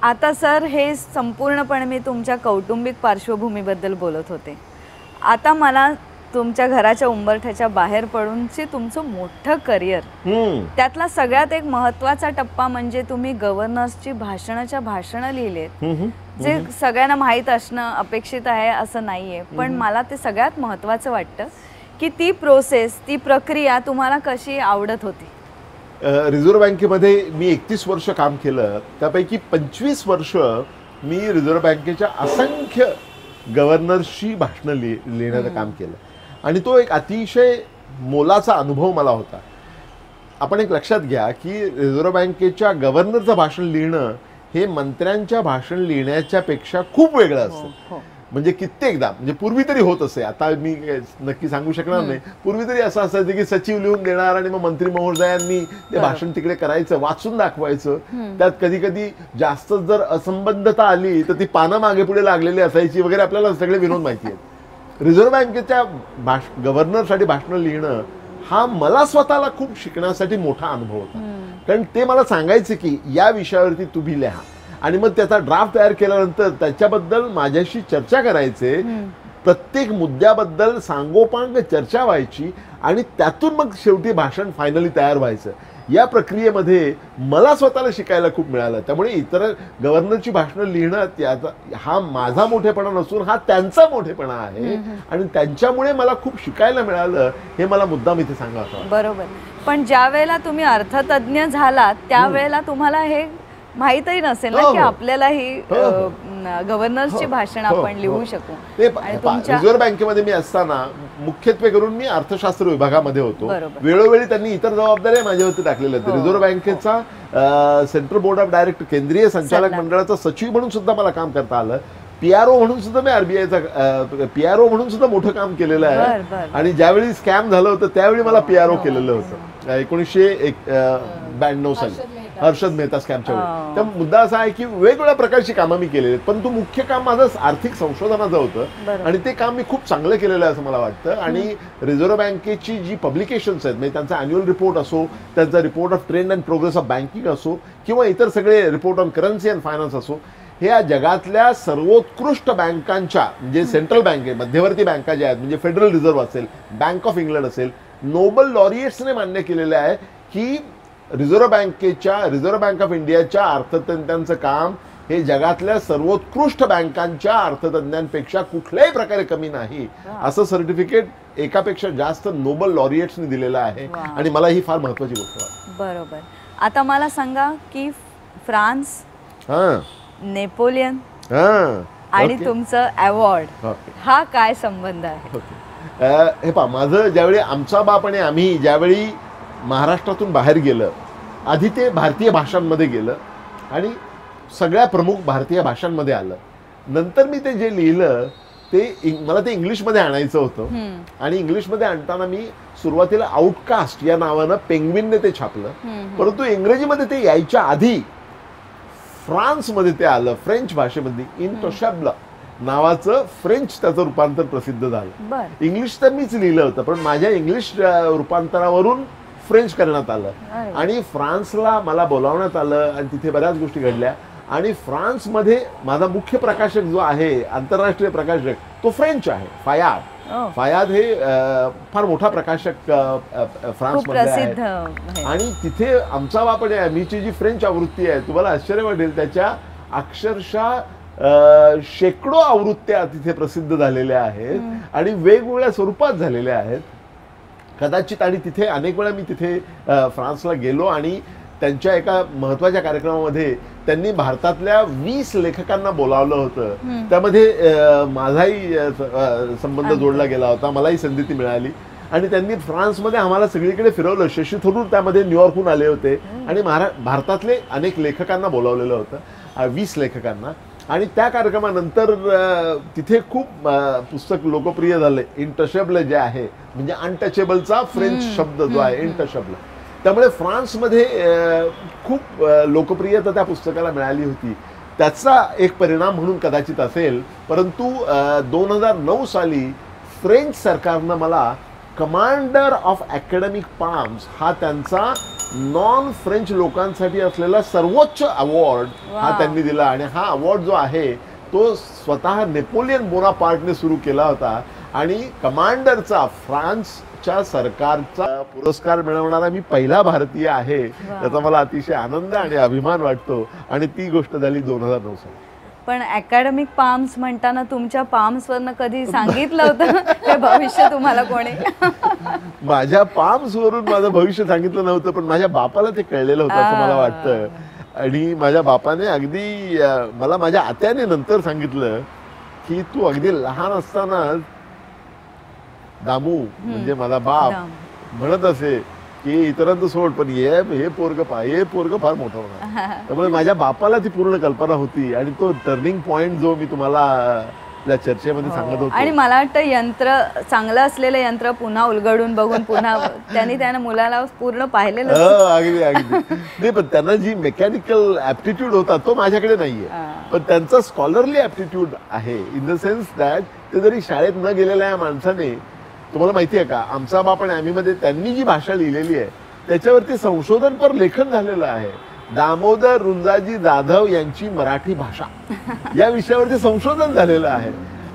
आता सर हे संपूर्णपणे मी तुमच्या कौटुंबिक पार्श्वभूमीबद्दल बोलत होते. आता मला तुमच्या घराच्या उंबरठ्याच्या बाहेर पडूनची तुमचं मोठं करिअर, त्यातला सगळ्यात एक महत्त्वाचा टप्पा म्हणजे तुम्ही गव्हर्नर्सची भाषणं लिहिलेत, जे सगळ्यांना माहीत असणं अपेक्षित आहे असं नाहीये, पण मला ते सगळ्यात महत्त्वाचं वाटतं की ती प्रोसेस, ती प्रक्रिया तुम्हाला कशी आवडत होती. रिझर्व्ह बँकेमध्ये मी 31 वर्ष काम केलं, त्यापैकी 25 वर्ष मी रिझर्व्ह बँकेच्या असंख्य गव्हर्नर्सची भाषणं लिहिण्याचं काम केलं आणि तो एक अतिशय मोलाचा अनुभव मला होता. आपण एक लक्षात घ्या की रिझर्व्ह बँकेच्या गव्हर्नरचं भाषण लिहिणं हे मंत्र्यांच्या भाषण लिहिण्याच्या पेक्षा खूप वेगळं असतं. म्हणजे कित्येकदा, म्हणजे पूर्वी तरी होत असे, आता मी नक्की सांगू शकणार नाही, पूर्वी तरी असं असायचं की सचिव लिहून देणार आणि मग मंत्री महोदयांनी ते भाषण तिकडे करायचं, वाचून दाखवायचं. त्यात कधी कधी जास्त जर असंबद्धता आली तर ती पानं मागे पुढे लागलेली असायची वगैरे, आपल्याला सगळे विनोद माहिती आहेत. रिझर्व्ह बँकेच्या गव्हर्नरसाठी भाषणं लिहिणं हा मला स्वतःला खूप शिकण्यासाठी मोठा अनुभव होता. कारण ते मला सांगायचे की या विषयावरती तुम्ही लिहा आणि मग त्याचा ड्राफ्ट तयार केल्यानंतर त्याच्याबद्दल माझ्याशी चर्चा करायचे, प्रत्येक मुद्द्याबद्दल सांगोपांग चर्चा व्हायची आणि त्यातून मग शेवटी भाषण फायनली तयार व्हायचं. या प्रक्रियेमध्ये मला स्वतःला शिकायला खूप मिळालं. त्यामुळे इतर गव्हर्नरची भाषणं लिहिणं त्याचा हा माझा मोठेपणा नसून हा त्यांचा मोठेपणा आहे आणि त्यांच्यामुळे मला खूप शिकायला मिळालं, हे मला मुद्दाम इथे सांगायचं. बरोबर. पण ज्या वेळेला तुम्ही अर्थतज्ञ झालात त्यावेळेला तुम्हाला हे माहीतही नसेल ना की आपल्याला ही गव्हर्नरची भाषण आपण लिहू शकू. रिझर्व्ह बँकेमध्ये मी असताना मुख्यत्वे करून मी अर्थशास्त्र विभागामध्ये होतो. वेळोवेळी त्यांनी इतर जबाबदाऱ्या माझ्यावरती टाकलेल्या आहेत. रिझर्व्ह बँकेचा सेंट्रल बोर्ड ऑफ डायरेक्टर, केंद्रीय संचालक मंडळाचा सचिव म्हणून सुद्धा मला काम करता आलं. पीआरओ म्हणून सुद्धा मी आरबीआयचा पीआरओ म्हणून सुद्धा मोठं काम केलेलं आहे. आणि ज्यावेळी स्कॅम झालं होतं त्यावेळी मला पीआरओ केलेलं होतं 1992 साली, हर्षद मेहता स्कॅमच्या वेळी. तर मुद्दा असा आहे की वेगवेगळ्या प्रकारची कामं मी केलेली आहेत, परंतु मुख्य काम माझं आर्थिक संशोधनाचं होतं आणि ते काम मी खूप चांगलं केलेलं आहे असं मला वाटतं. आणि रिझर्व्ह बँकेची जी पब्लिकेशन्स आहेत, म्हणजे त्यांचा अॅन्युअल रिपोर्ट असो, त्यांचा report of trend and progress of banking असो, किंवा इतर सगळे report on currency and finance असो, हे या जगातल्या सर्वोत्कृष्ट बँकांच्या, म्हणजे सेंट्रल बँके, मध्यवर्ती बँका ज्या आहेत, म्हणजे फेडरल रिझर्व्ह असेल, बँक ऑफ इंग्लंड असेल, नोबल लॉरिएट्सने मान्य केलेलं आहे की रिझर्व्ह बँक ऑफ इंडियाच्या अर्थतज्ञांचं काम हे जगातल्या सर्वोत्कृष्ट बँकांच्या अर्थतज्ञांपेक्षा कुठल्याही प्रकारे कमी नाही, असं सर्टिफिकेट एकापेक्षा जास्त नोबल लॉरिएट्सने दिलेलं आहे. आणि मला ही फार महत्त्वाची गोष्ट वाटते. बरोबर. आता मला सांगा की फ्रान्स, नेपोलियन आणि तुमचं अवॉर्ड हा काय संबंध आहे. हे पहा, माझं ज्यावेळी आमचा बाप आणि आम्ही ज्यावेळी महाराष्ट्रातून बाहेर गेलं, आधी ते भारतीय भाषांमध्ये गेलं आणि सगळ्या प्रमुख भारतीय भाषांमध्ये आलं. नंतर मी ते जे लिहिलं ते मला ते इंग्लिशमध्ये आणायचं होतं आणि इंग्लिशमध्ये आणताना मी सुरुवातीला आउटकास्ट या नावानं पेंग्विनने ते छापलं. परंतु इंग्रजीमध्ये ते यायच्या आधी फ्रान्समध्ये ते आलं, फ्रेंच भाषेमध्ये. इंटोशॅब्ल नावाचं फ्रेंच त्याचं रूपांतर प्रसिद्ध झालं. इंग्लिश तर मीच लिहिलं होतं, पण माझ्या इंग्लिश रूपांतरावरून फ्रेंच करण्यात आलं आणि फ्रान्सला मला बोलावण्यात आलं आणि तिथे बऱ्याच गोष्टी घडल्या. आणि फ्रान्समध्ये माझा मुख्य प्रकाशक जो आहे, आंतरराष्ट्रीय प्रकाशक, तो फ्रेंच आहे, फयाद. फयाद हे फार मोठा प्रकाशक फ्रान्समध्ये आहे. आणि तिथे आमचा बाप आणि आम्हीची जी फ्रेंच आवृत्ती आहे, तुम्हाला आश्चर्य वाटेल, त्याच्या अक्षरशः शेकडो आवृत्त्या तिथे प्रसिद्ध झालेल्या आहेत आणि वेगवेगळ्या स्वरूपात झालेल्या आहेत कदाचित. आणि तिथे अनेक वेळा मी तिथे फ्रान्सला गेलो आणि त्यांच्या एका महत्त्वाच्या कार्यक्रमामध्ये त्यांनी भारतातल्या 20 लेखकांना बोलावलं होतं. त्यामध्ये माझाही संबंध जोडला गेला होता, मलाही संधी ती मिळाली. आणि त्यांनी फ्रान्समध्ये आम्हाला सगळीकडे फिरवलं. शशी थरूर त्यामध्ये न्यूयॉर्कहून आले होते आणि भारतातले अनेक लेखकांना बोलावलेलं होतं, 20 लेखकांना. आणि त्या कार्यक्रमानंतर तिथे खूप पुस्तक लोकप्रिय झाले. इंटशेबल जे आहे, म्हणजे अनटचेबलचा फ्रेंच शब्द जो आहे, इंटशेबल. त्यामुळे फ्रान्समध्ये खूप लोकप्रियता त्या पुस्तकाला मिळाली होती. त्याचा एक परिणाम म्हणून कदाचित असेल. परंतु 2009 साली फ्रेंच सरकारनं मला कमांडर ऑफ अकॅडमिक पाम्स हा त्यांचा नॉन फ्रेंच लोकांसाठी असलेला सर्वोच्च अवॉर्ड हा Wow. त्यांनी दिला. आणि हा अवॉर्ड जो आहे तो स्वतः नेपोलियन बोनापार्टने सुरू केला होता. आणि कमांडरचा फ्रान्सच्या सरकारचा पुरस्कार मिळवणारा मी पहिला भारतीय आहे. त्याचा मला अतिशय आनंद आणि अभिमान वाटतो. आणि ती गोष्ट झाली 2009 साली. पण अकॅडमिक पाम्स म्हणताना तुमच्या पाम्सवरनं कधी सांगितलं होतं हे भविष्य तुम्हाला कोणी? माझ्या पाम्स वरून माझं भविष्य सांगितलं नव्हतं, पण माझ्या बापाला ते कळलेलं होतं असं मला वाटतं. आणि माझ्या बापाने अगदी मला माझ्या आत्याने नंतर सांगितलं की तू अगदी लहान असताना दामू म्हणजे माझा बाप म्हणत असे की इतरांचं सोड पण हे पोरग फार मोठं होणार. त्यामुळे माझ्या बापाला ती पूर्ण कल्पना होती. आणि तो टर्निंग पॉइंट जो मी तुम्हाला आपल्या चर्चेमध्ये सांगत होतो. आणि मला वाटतं यंत्र चांगलं असलेलं यंत्र पुन्हा उलगडून बघून पुन्हा त्यांना मुलाला पूर्ण पाहिलेलं. अगदी नाही, पण त्यांना जी मेकॅनिकल ऍप्टिट्यूड होता तो माझ्याकडे नाहीये. पण त्यांचा स्कॉलरली ऍप्टिट्यूड आहे. इन द सेन्स दॅट ते जरी शाळेत न गेलेल्या या माणसाने, तुम्हाला माहिती आहे का, आमचा बाप आणि आम्ही मध्ये त्यांनी जी भाषा लिहिलेली आहे त्याच्यावरती संशोधनपर लेखन झालेलं आहे. दामोदर रुंजाजी जाधव यांची मराठी भाषा या विषयावरती संशोधन झालेलं आहे.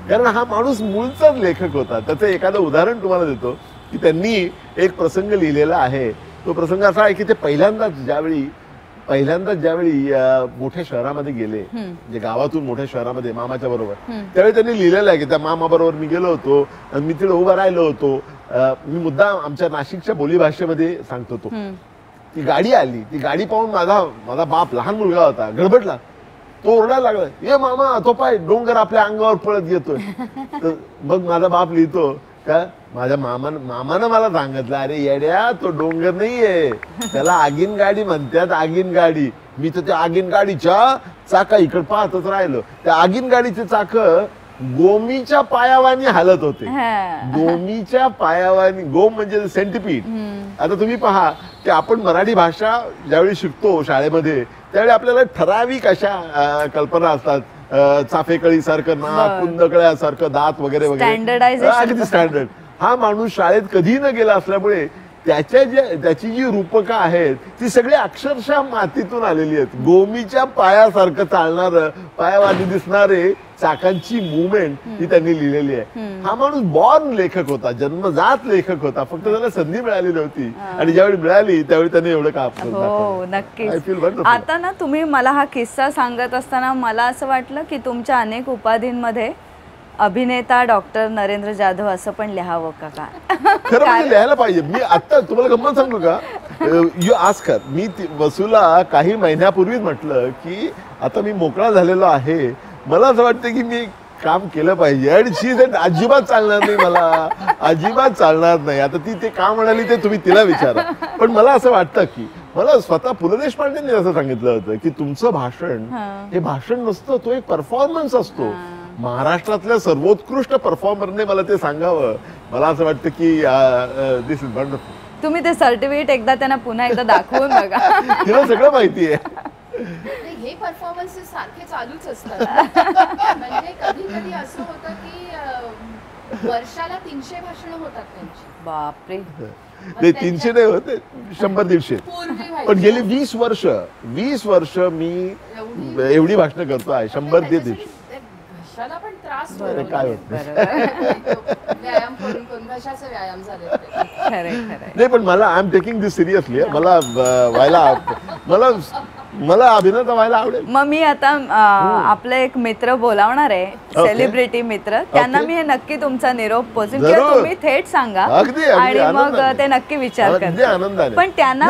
कारण हा माणूस मूळचाच लेखक होता. त्याचं एखादं उदाहरण तुम्हाला देतो की त्यांनी एक प्रसंग लिहिलेला आहे. तो प्रसंग असा आहे की ते पहिल्यांदाच ज्यावेळी मोठ्या शहरामध्ये गेले, म्हणजे गावातून मोठ्या शहरामध्ये मामाच्या बरोबर, त्यावेळी त्यांनी लिहिलेलं आहे की त्या मामा बरोबर मी गेलो होतो आणि मी तिथे उभा राहिलो होतो. मी मुद्दा आमच्या नाशिकच्या बोलीभाषेमध्ये सांगतो. तो ती गाडी आली, ती गाडी पाहून माझा बाप, लहान मुलगा होता, गडबडला. तो ओरडायला लागला, ये मामा तो पाय डोंगर आपल्या अंगावर पळत येतोय. तर मग माझा बाप लिहितो का माझ्या मामानं मला सांगितलं, अरे येड्या तो डोंगर नाहीये, त्याला आगीन गाडी म्हणतात, आगीन गाडी. मी तर त्या आगीन गाडीच्या चाका इकडे पाहतच राहिलो. त्या आगीन गाडीचे चाक गोमीच्या पायावानी हालत होते. गोमीच्या पायावानी. गोम म्हणजे सेंटिपीड. आता तुम्ही पहा की आपण मराठी भाषा ज्यावेळी शिकतो शाळेमध्ये त्यावेळी आपल्याला ठराविक अशा कल्पना असतात. चाफेकळी सारखं नाक, कुंदकळ्यासारखं दात वगैरे वगैरे, अगदी स्टँडर्ड. हा माणूस शाळेत कधी न गेला असल्यामुळे त्याची जी रूपकं आहेत ती सगळी अक्षरशः मातीतून आलेली आहेत. गोमीच्या पायासारखं चालणारं, पायावानी दिसणारे चाकांची मुवमेंट ही त्यांनी लिहिलेली आहे. हा माणूस बॉर्न लेखक होता, जन्मजात लेखक होता. फक्त त्याला संधी मिळाली नव्हती. आणि ज्यावेळी मिळाली त्यावेळी त्याने एवढं काम. हो नक्कीच. आता ना तुम्ही मला हा किस्सा सांगत असताना मला असं वाटलं की तुमच्या अनेक उपाधींमध्ये अभिनेता डॉक्टर नरेंद्र जाधव असं पण लिहावं का? खरं म्हणजे लिहायला पाहिजे. मी आता तुम्हाला गंमत सांगू का, यू आस्कर, मी वसूला काही महिन्यापूर्वीच म्हटलं की आता मी मोकळा झालेलो आहे, मला असं वाटतं की मी काम केलं पाहिजे. आणि शी सेड अजिबात चालणार नाही, मला अजिबात चालणार नाही. आता ती ते का म्हणाली ते तुम्ही तिला विचारा. पण मला असं वाटतं की मला स्वतः पु ल देशपांडेंनी असं सांगितलं होतं की तुमचं भाषण हे भाषण नसतं, तो एक परफॉर्मन्स असतो. महाराष्ट्रातल्या सर्वोत्कृष्ट परफॉर्मरने मला ते सांगावं. मला असं वाटतं की दिस इज वंडरफुल. तुम्ही ते सर्टिफिकेट एकदा त्यांना पुन्हा एकदा दाखवून बघा. तिला सगळं माहिती आहे. हे परफॉर्मन्सेस सारखे चालूच असतात. म्हणजे कधी कधी असं होतं की वर्षाला 300 भाषणं होतात त्यांची. बापरे. नाही 300 नाही होते, 100-150. पण गेली 20 वर्ष मी एवढी भाषणं करतो आहे. 100-150. घशाला पण त्रास काय होत व्यायाम करून घशाचे व्यायाम झाले. नाही, पण मला I am taking this seriously. मला अभिनेता व्हायला आवडेल. मग मी आता आपले एक मित्र बोलावणार आहे, सेलिब्रिटी मित्र. त्यांना मी हे नक्की तुमचा निरोप पोहोचेन किंवा तुम्ही थेट सांगा आणि मग ते नक्की विचार करतील. पण त्यांना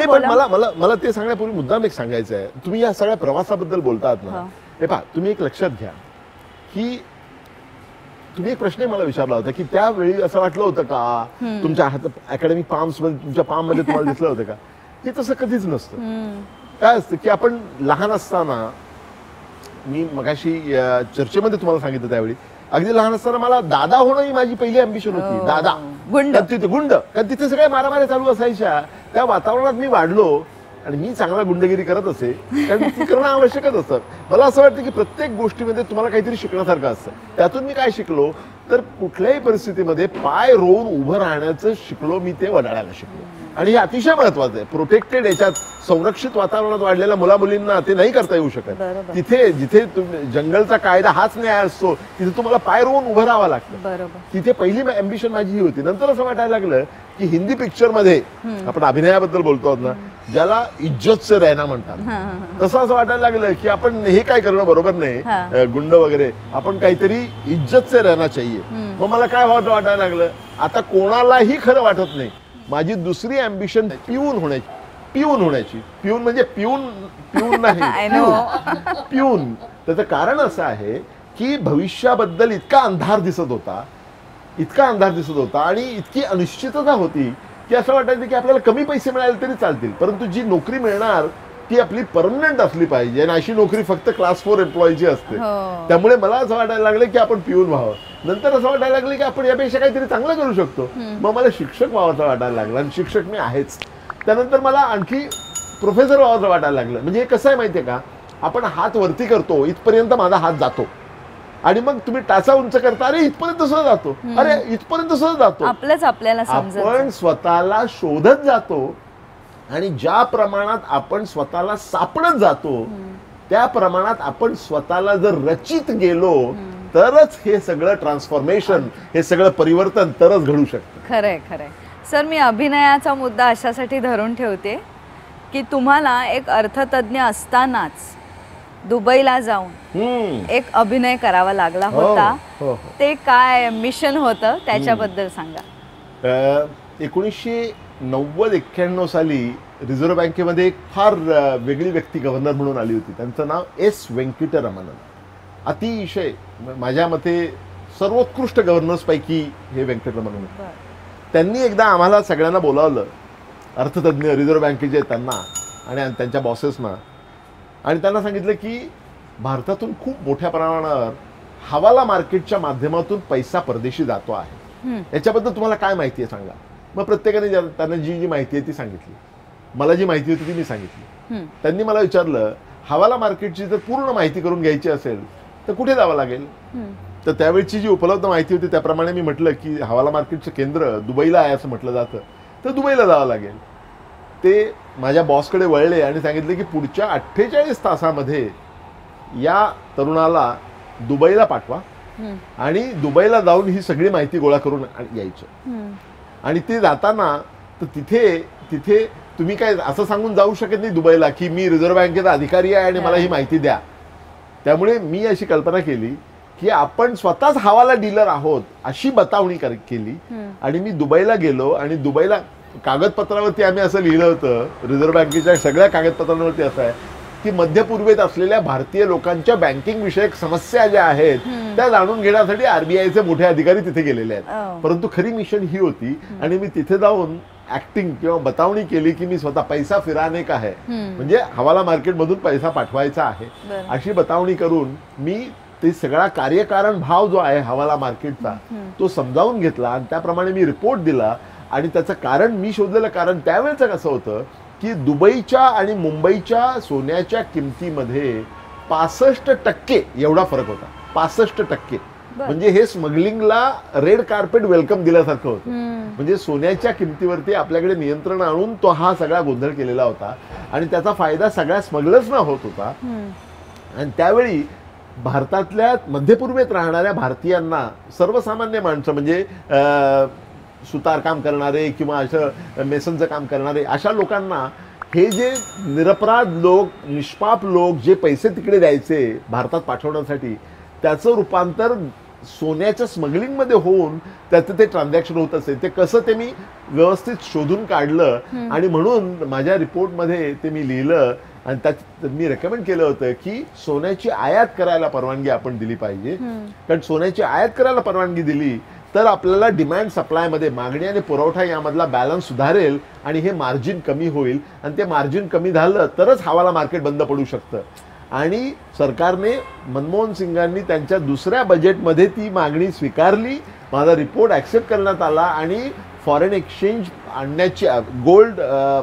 मला ते सांगण्यापूर्वी मुद्दाम एक सांगायचं आहे. तुम्ही या सगळ्या प्रवासाबद्दल बोलतात ना, हे पहा, तुम्ही एक लक्षात घ्या की तुम्ही एक प्रश्न मला विचारला होता की त्यावेळी असं वाटलं होतं का तुमच्या अकॅडमिक पाम्स मध्ये, तुमच्या पाम मध्ये तुम्हाला दिसलं होतं का? हे तसं कधीच नसतं. काय असतं की आपण लहान असताना, मी मगाशी चर्चेमध्ये तुम्हाला सांगितलं त्यावेळी, अगदी लहान असताना मला दादा होणं ही माझी पहिली अम्बिशन होती. दादा गुंड, कारण तिथे सगळ्या मारामाऱ्या चालू असायच्या. त्या वातावरणात मी वाढलो आणि मी चांगला गुंडगिरी करत असे, कारण ती करणं आवश्यकच असतं. मला असं वाटतं की प्रत्येक गोष्टीमध्ये तुम्हाला काहीतरी शिकण्यासारखं असतं. त्यातून मी काय शिकलो तर कुठल्याही परिस्थितीमध्ये पाय रोवून उभं राहण्याचं शिकलो मी, ते वडाळायला शिकलो. आणि हे अतिशय महत्वाचं आहे. प्रोटेक्टेड याच्यात संरक्षित वातावरणात वाढलेल्या मुला मुलींना ते नाही करता येऊ शकत. बरोबर. तिथे जिथे जंगलचा कायदा हाच न्याय असतो, तिथे तुम्हाला पाय रोवून उभं राहावं लागतं. बरोबर. तिथे पहिली अम्बिशन माझी ही होती. नंतर असं वाटायला लागलं की हिंदी पिक्चर मध्ये आपण अभिनयाबद्दल बोलतो आहोत ना, ज्याला इज्जत से रहना म्हणतात, तसं असं वाटायला लागलं की आपण हे काय करणं बरोबर नाही, गुंड वगैरे, आपण काहीतरी इज्जत से रहना चाहिए. मग मला काय वाटायला लागलं, आता कोणालाही खरं वाटत नाही. माझी दुसरी अम्बिशन पिऊन होण्याची. पिऊन म्हणजे पिऊन नाही, पिऊन. त्याचं कारण असं आहे की भविष्याबद्दल इतका अंधार दिसत होता आणि इतकी अनिश्चितता होती की असं वाटायचं की आपल्याला कमी पैसे मिळाले तरी चालतील, परंतु जी नोकरी मिळणार ती आपली परमनंट असली पाहिजे. आणि अशी नोकरी फक्त क्लास 4 एम्प्लॉईची असते. त्यामुळे मला असं वाटायला लागलं की आपण पिऊन व्हावं. नंतर असं वाटायला लागलं की आपण यापेक्षा काहीतरी चांगलं करू शकतो. मग मला शिक्षक व्हावं वाटायला लागलं, आणि शिक्षक मी आहेच. त्यानंतर मला आणखी प्रोफेसर व्हावं वाटायला लागलं. म्हणजे हे कसं आहे माहितीये का, आपण हात वरती करतो इथपर्यंत माझा हात जातो, आणि मग तुम्ही टाचा उंच करता, अरे इथपर्यंत सहज जातो, अरे इथपर्यंत सहज जातो. आपल्याला आपण स्वतःला शोधत जातो, आणि ज्या प्रमाणात आपण स्वतःला सापडत जातो त्या प्रमाणात आपण स्वतःला जर रचित गेलो तरच हे सगळं ट्रान्सफॉर्मेशन, हे सगळं परिवर्तन तरच घडू शकतं. खरंय. सर, मी अभिनयाचा मुद्दा अशासाठी धरून ठेवते की तुम्हाला एक अर्थतज्ञ असतानाच दुबईला जाऊन एक अभिनय करावा लागला होता. ते काय मिशन होतं त्याच्याबद्दल सांगा. 1990-91 साली रिझर्व्ह बँकेमध्ये एक फार वेगळी व्यक्ती गव्हर्नर म्हणून आली होती. त्यांचं नाव एस व्यंकटरमणन. अतिशय माझ्या मते सर्वोत्कृष्ट गव्हर्नर्स पैकी हे व्यंकटरमणन. त्यांनी एकदा आम्हाला सगळ्यांना बोलावलं, अर्थतज्ञ रिझर्व्ह बँकेचे त्यांना आणि त्यांच्या बॉसेसना, आणि त्यांना सांगितलं की भारतातून खूप मोठ्या प्रमाणावर हवाला मार्केटच्या माध्यमातून पैसा परदेशी जातो आहे. याच्याबद्दल तुम्हाला काय माहिती आहे सांगा. मग प्रत्येकाने त्यांना जी माहिती आहे ती सांगितली. मला जी माहिती होती ती मी सांगितली. त्यांनी मला विचारलं, हवाला मार्केटची जर पूर्ण माहिती करून घ्यायची असेल तर कुठे जावं लागेल. तर त्यावेळची जी उपलब्ध माहिती होती त्याप्रमाणे मी म्हटलं की हवाला मार्केटचं केंद्र दुबईला आहे असं म्हटलं जातं, तर दुबईला जावं लागेल. ते माझ्या बॉसकडे वळले आणि सांगितले की पुढच्या 48 तासामध्ये या तरुणाला दुबईला पाठवा आणि दुबईला जाऊन ही सगळी माहिती गोळा करून यायचं. आणि ते जाताना तर तिथे तुम्ही काय असं सांगून जाऊ शकत नाही दुबईला की मी रिझर्व्ह बँकेचा अधिकारी आहे आणि मला ही माहिती द्या. त्यामुळे मी अशी कल्पना केली की आपण स्वतःच हवाला डीलर आहोत अशी बतावणी केली. आणि मी दुबईला गेलो, आणि दुबईला कागदपत्रावरती आम्ही असं लिहिलं होतं, रिझर्व्ह बँकेच्या सगळ्या कागदपत्रांवरती असं आहे की मध्य पूर्वेत असलेल्या भारतीय लोकांच्या बँकिंग विषयक समस्या ज्या आहेत त्या जाणून घेण्यासाठी आरबीआयचे मोठे अधिकारी तिथे गेलेले आहेत. परंतु खरी मिशन ही होती, आणि मी तिथे जाऊन ऍक्टिंग किंवा बतावणी केली की मी स्वतः पैसा फिराने का है, म्हणजे हवाला मार्केटमधून पैसा पाठवायचा आहे अशी बतावणी करून मी ते सगळा कार्यकारण भाव जो आहे हवाला मार्केटचा तो समजावून घेतला, आणि त्याप्रमाणे मी रिपोर्ट दिला. आणि त्याचं कारण, मी शोधलेलं कारण त्यावेळेचं कसं होतं की दुबईच्या आणि मुंबईच्या सोन्याच्या किमतीमध्ये 65% एवढा फरक होता. 65%. म्हणजे हे स्मगलिंगला रेड कार्पेट वेलकम दिल्यासारखं होतं. म्हणजे सोन्याच्या किमतीवरती आपल्याकडे नियंत्रण आणून तो हा सगळा गोंधळ केलेला होता, आणि त्याचा फायदा सगळ्या स्मगलर्सना होत होता. आणि त्यावेळी भारतातल्या मध्यपूर्वेत राहणाऱ्या भारतीयांना, सर्वसामान्य माणसं म्हणजे सुतारकाम करणारे किंवा असं मेसनचं काम करणारे अशा लोकांना हे जे निरपराध लोक, निष्पाप लोक जे पैसे तिकडे द्यायचे भारतात पाठवण्यासाठी, त्याचं रूपांतर सोन्याच्या स्मगलिंगमध्ये होऊन त्याचं ते ट्रान्झॅक्शन होत असेल. ते कसं ते मी व्यवस्थित शोधून काढलं, आणि म्हणून माझ्या रिपोर्टमध्ये ते मी लिहिलं. आणि त्यात मी रेकमेंड केलं होतं की सोन्याची आयात करायला परवानगी आपण दिली पाहिजे. कारण सोन्याची आयात करायला परवानगी दिली तर आपल्याला डिमांड सप्लायमध्ये, मागणी आणि पुरवठा यामधला बॅलन्स सुधारेल, आणि हे मार्जिन कमी होईल. आणि ते मार्जिन कमी झालं तरच हवाला मार्केट बंद पडू शकतं. आणि सरकारने, मनमोहन सिंगांनी त्यांच्या दुसऱ्या बजेटमध्ये ती मागणी स्वीकारली. माझा रिपोर्ट ॲक्सेप्ट करण्यात आला, आणि फॉरेन एक्सचेंज आणण्याची, गोल्ड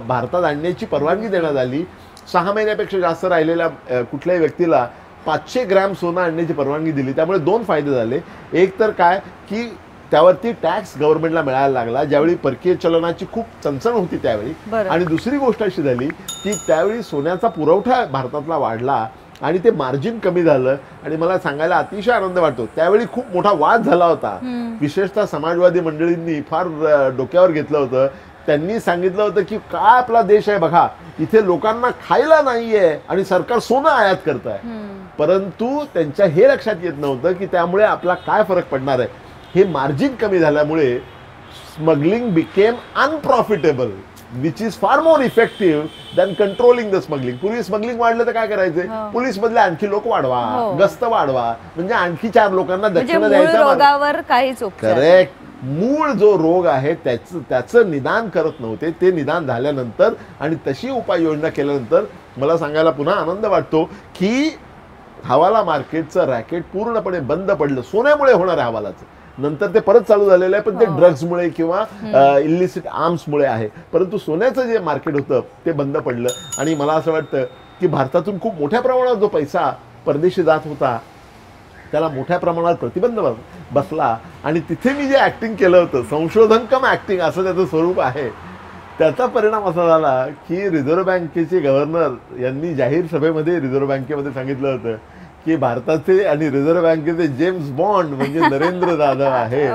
भारतात आणण्याची परवानगी देण्यात आली. 6 महिन्यापेक्षा जास्त राहिलेल्या कुठल्याही व्यक्तीला 500 ग्रॅम सोनं आणण्याची परवानगी दिली. त्यामुळे 2 फायदे झाले. एक तर काय की त्यावरती टॅक्स गव्हर्नमेंटला मिळायला लागला, ज्यावेळी परकीय चलनाची खूप चणचण होती त्यावेळी. बरं. आणि दुसरी गोष्ट अशी झाली की त्यावेळी सोन्याचा पुरवठा भारतातला वाढला आणि ते मार्जिन कमी झालं. आणि मला सांगायला अतिशय आनंद वाटतो, त्यावेळी खूप मोठा वाद झाला होता. विशेषतः समाजवादी मंडळींनी फार डोक्यावर घेतलं होतं. त्यांनी सांगितलं होतं की काय आपला देश आहे बघा, इथे लोकांना खायला नाहीये आणि सरकार सोनं आयात करत आहे. परंतु त्यांच्या हे लक्षात येत नव्हतं की त्यामुळे आपला काय फरक पडणार आहे. हे मार्जिन कमी झाल्यामुळे smuggling became unprofitable, which is far more effective than controlling the smuggling. पूर्वी स्मगलिंग वाढलं तर काय करायचंय, पोलीस मधले आणखी लोक वाढवा, गस्त वाढवा, म्हणजे आणखी 4 लोकांना दक्षिणा द्यायचं. रोगावर काहीच उपचार. करेक्ट. मूळ जो रोग आहे त्याचं निदान करत नव्हते. ते निदान झाल्यानंतर आणि तशी उपाययोजना केल्यानंतर मला सांगायला पुन्हा आनंद वाटतो की हवाला मार्केटचं रॅकेट पूर्णपणे बंद पडलं सोन्यामुळे होणाऱ्या हवालाचं. नंतर ते परत चालू झालेलं आहे, पण ते ड्रग्समुळे किंवा इलिसिट आर्म्समुळे आहे. परंतु सोन्याचं जे मार्केट होतं ते बंद पडलं. आणि मला असं वाटतं की भारतातून खूप मोठ्या प्रमाणात जो पैसा परदेशी जात होता त्याला मोठ्या प्रमाणात प्रतिबंध बसला. आणि तिथे मी जे ऍक्टिंग केलं होतं, संशोधन कम ऍक्टिंग असं त्याचं स्वरूप आहे, त्याचा परिणाम असा झाला की रिझर्व्ह बँकेचे गव्हर्नर यांनी जाहीर सभेमध्ये रिझर्व्ह बँकेमध्ये सांगितलं होतं की भारताचे आणि रिझर्व्ह बँकेचे जेम्स बॉन्ड म्हणजे नरेंद्र जाधव आहे.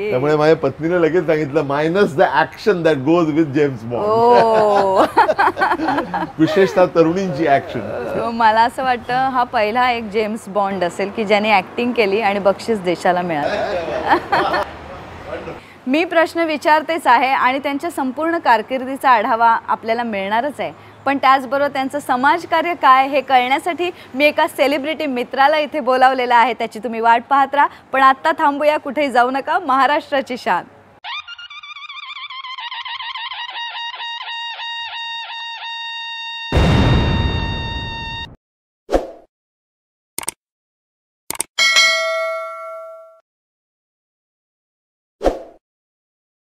त्यामुळे माझ्या पत्नीने लगेच सांगितलं minus the action that goes with James bond. विशेषतः तरुणींची ऍक्शन. मला असं वाटतं हा पहिला एक जेम्स बॉन्ड असेल की ज्याने ऍक्टिंग केली आणि बक्षीस देशाला मिळालं. मी प्रश्न विचारतेच आहे आणि त्यांच्या संपूर्ण कारकिर्दीचा आढावा आपल्याला मिळणारच आहे. पण त्याचबरोबर त्यांचं समाजकार्य काय हे कळण्यासाठी मी एका सेलिब्रिटी मित्राला इथे बोलावलेलं आहे. त्याची तुम्ही वाट पाहत राहा. पण आत्ता थांबूया, कुठेही जाऊ नका. महाराष्ट्राची शान.